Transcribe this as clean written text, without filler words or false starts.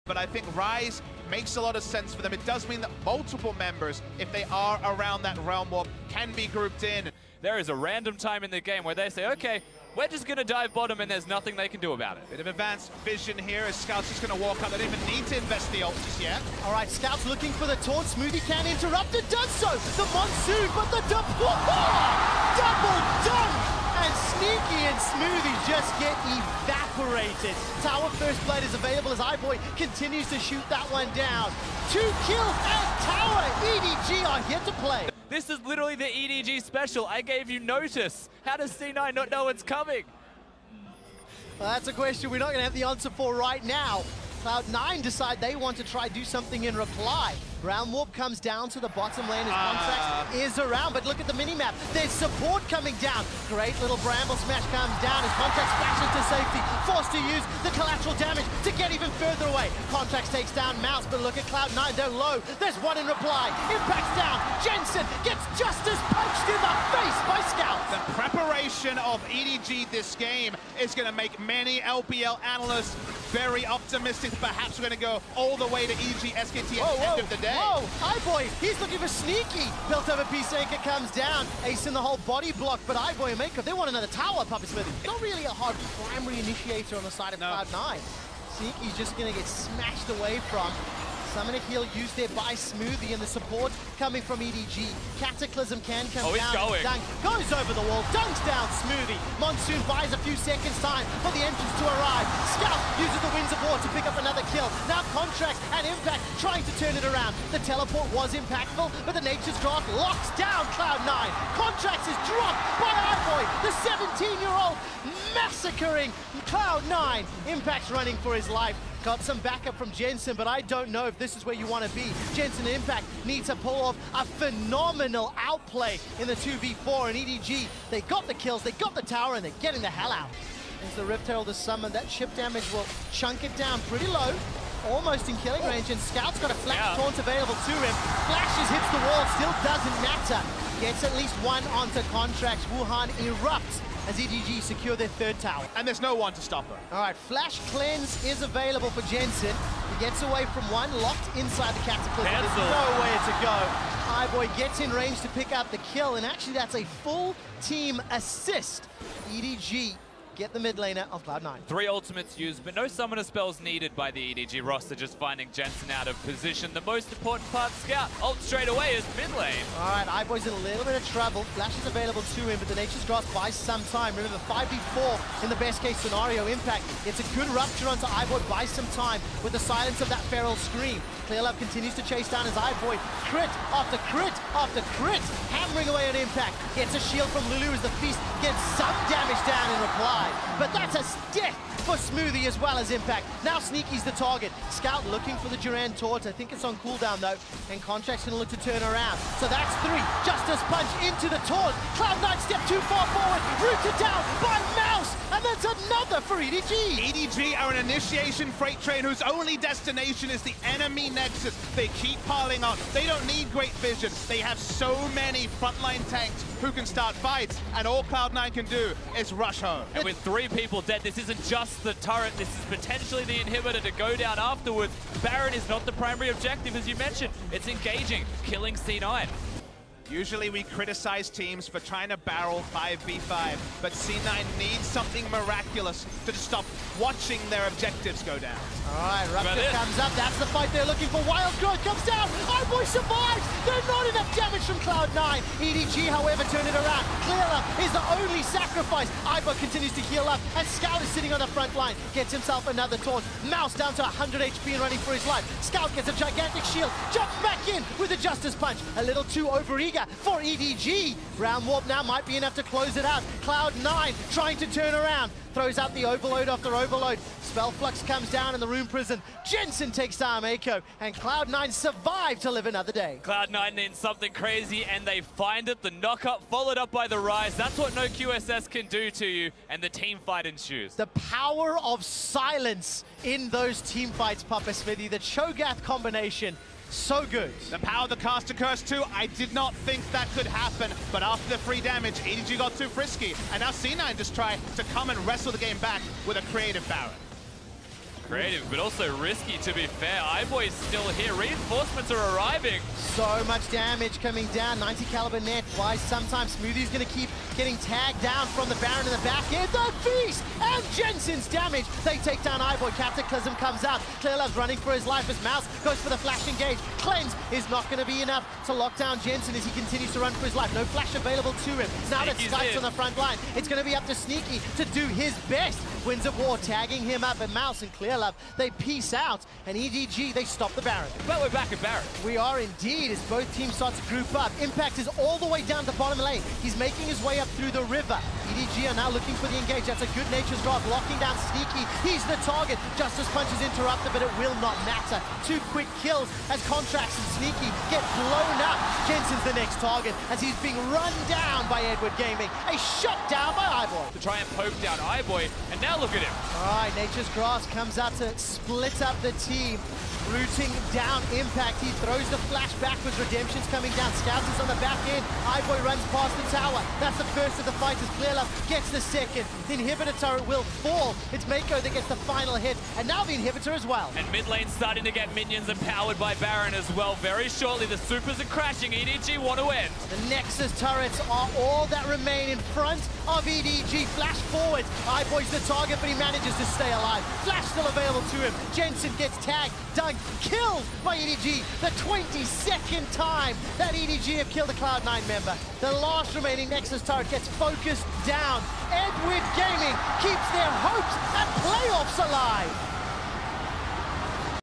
But I think Rise makes a lot of sense for them. It does mean that multiple members, if they are around that realm warp, can be grouped in. There is a random time in the game where they say, okay, we're just going to dive bottom and there's nothing they can do about it. Bit of advanced vision here as Scout's just going to walk up. They don't even need to invest the ult just yet. All right, Scout's looking for the taunt. Smoothie can interrupt it, does so. The Monsoon, but the double dunk! And Sneaky and Smoothie just get evaporated. Tower First Blood is available as iBoy continues to shoot that one down. 2 kills and Tower EDG are here to play. This is literally the EDG special. I gave you notice. How does C9 not know it's coming? Well, that's a question we're not going to have the answer for right now. Cloud9 decide they want to try do something in reply. Ground Warp comes down to the bottom lane as Contracts is around, but look at the minimap. There's support coming down. Great little Bramble Smash comes down as Contracts flashes to safety, forced to use the collateral damage to get even further away. Contracts takes down Mouse, but look at Cloud9, they're low. There's one in reply. Impact's down. Jensen gets just as punched in the face by Scout. The preparation of EDG this game is going to make many LPL analysts very optimistic. Perhaps we're going to go all the way to EDG SKT at the end of the day. Whoa, iBoy, he's looking for Sneaky. Built over Peace Anchor comes down. Ace in the whole body block, but iBoy and Mako, they want another tower, Puppet Smith. Not really a hard primary initiator on the side of Cloud9. Sneaky's just going to get smashed away from. Summon a heal used there by Smoothie, and the support coming from EDG. Cataclysm can come down. Dunk goes over the wall, dunks down Smoothie. Monsoon buys a few seconds time for the entrance to arrive. Scout uses the Winds of War to pick up another kill. Now Contracts and Impact trying to turn it around. The teleport was impactful, but the Nature's Graph locks down Cloud9. Contracts is dropped by iBoy, the 17-year-old massacring Cloud9. Impact's running for his life. Got some backup from Jensen, but I don't know if this is where you want to be. Jensen and Impact need to pull off a phenomenal outplay in the 2v4, and EDG, they got the kills, they got the tower, and they're getting the hell out. As the Rift Herald is summoned, that chip damage will chunk it down pretty low, almost in killing range, and Scout's got a flash taunt available to him. Flashes, hits the wall, still doesn't matter. Gets at least one onto Contracts. Wuhan erupts as EDG secure their third tower. And there's no one to stop her. All right, Flash Cleanse is available for Jensen. He gets away from one, locked inside the Cataclysm. There's nowhere to go. iBoy gets in range to pick out the kill, and actually that's a full team assist. EDG get the mid laner of Cloud9. 3 ultimates used, but no summoner spells needed by the EDG roster, just finding Jensen out of position. The most important part, Scout, ult straight away is mid lane. All right, iBoy's in a little bit of trouble. Flash is available to him, but the Nature's Grasp buys some time. Remember, 5v4 in the best case scenario. Impact, it's a good rupture onto iBoy, buys some time with the silence of that feral scream. Clearlove continues to chase down his iBoy. Crit after crit after crit, hammering away on Impact. Gets a shield from Lulu as the Feast gets some damage down in reply. But that's a death for Smoothie as well as Impact. Now Sneaky's the target. Scout looking for the Durand Torch. I think it's on cooldown though, and Contract's gonna look to turn around. So that's 3. Justice Punch into the Torch. Cloud9 step too far forward, rooted down by Mouse, and that's another for EDG. EDG are an initiation freight train whose only destination is the enemy nexus. They keep piling on. They don't need great vision. They have so many frontline tanks who can start fights, and all Cloud9 can do is rush home. And with 3 people dead, this isn't just the turret, this is potentially the inhibitor to go down afterwards. Baron is not the primary objective, as you mentioned. It's engaging, killing C9. Usually we criticize teams for trying to barrel 5v5, but C9 needs something miraculous to stop watching their objectives go down. All right, Rupture comes up. That's the fight they're looking for. Wild Growth comes down. iBoy survives. There's not enough damage from Cloud9. EDG, however, turn it around. Clearlove is the only sacrifice. iBoy continues to heal up as Scout is sitting on the front line. Gets himself another taunt. Mouse down to 100 HP and running for his life. Scout gets a gigantic shield. Jumps back in with a Justice Punch. A little too overeager for EDG. Ground Warp now might be enough to close it out. Cloud9 trying to turn around. Throws out the overload after overload. Spell Flux comes down in the Rune Prison. Jensen takes down Mako, and Cloud9 survive to live another day. Cloud9 needs something crazy, and they find it. The knockup followed up by the Rise. That's what no QSS can do to you, and the team fight ensues. The power of silence in those team fights, Papa Smithy. The Cho'Gath combination. So good. The power of the Caster Curse too. I did not think that could happen, but after the free damage, EDG got too frisky, and now C9 just try to come and wrestle the game back with a creative Baron. Creative, but also risky, to be fair. iBoy's still here. Reinforcements are arriving. So much damage coming down. 90 caliber net. Why sometimes Smoothie's going to keep getting tagged down from the Baron in the back end. The Beast and Jensen's damage. They take down iBoy. Cataclysm comes out. Clearlove's running for his life as Mouse goes for the flash engage. Cleanse is not going to be enough to lock down Jensen as he continues to run for his life. No flash available to him. Now that Skype's on the front line, it's going to be up to Sneaky to do his best. Winds of War tagging him up, and Mouse and Clearlove, they peace out, and EDG, they stop the Baron. But we're back at Baron. We are indeed, as both teams start to group up. Impact is all the way down the bottom lane. He's making his way up through the river. EDG are now looking for the engage. That's a good nature's grasp, locking down Sneaky. He's the target. Justice Punch is interrupted, but it will not matter. 2 quick kills as Contracts and Sneaky get blown up. Jensen's the next target as he's being run down by Edward Gaming. A shutdown by iBoy. To try and poke down iBoy, and now look at him. All right, Nature's Grasp comes out to split up the team. Rooting down Impact. He throws the flash backwards. Redemption's coming down. Scouts is on the back end. iBoy runs past the tower. That's the first of the fighters. Clearlove gets the second. The inhibitor turret will fall. It's Mako that gets the final hit. And now the inhibitor as well. And mid lane starting to get minions empowered by Baron as well. Very shortly, the supers are crashing. EDG want to end. The Nexus turrets are all that remain in front of EDG. Flash forward. iBoy's the target, but he manages to stay alive. Flash still available to him. Jensen gets tagged. Dunk killed by EDG. The 22nd time that EDG have killed a Cloud9 member. The last remaining Nexus turret gets focused down. Edward Gaming keeps their hopes and playoffs alive.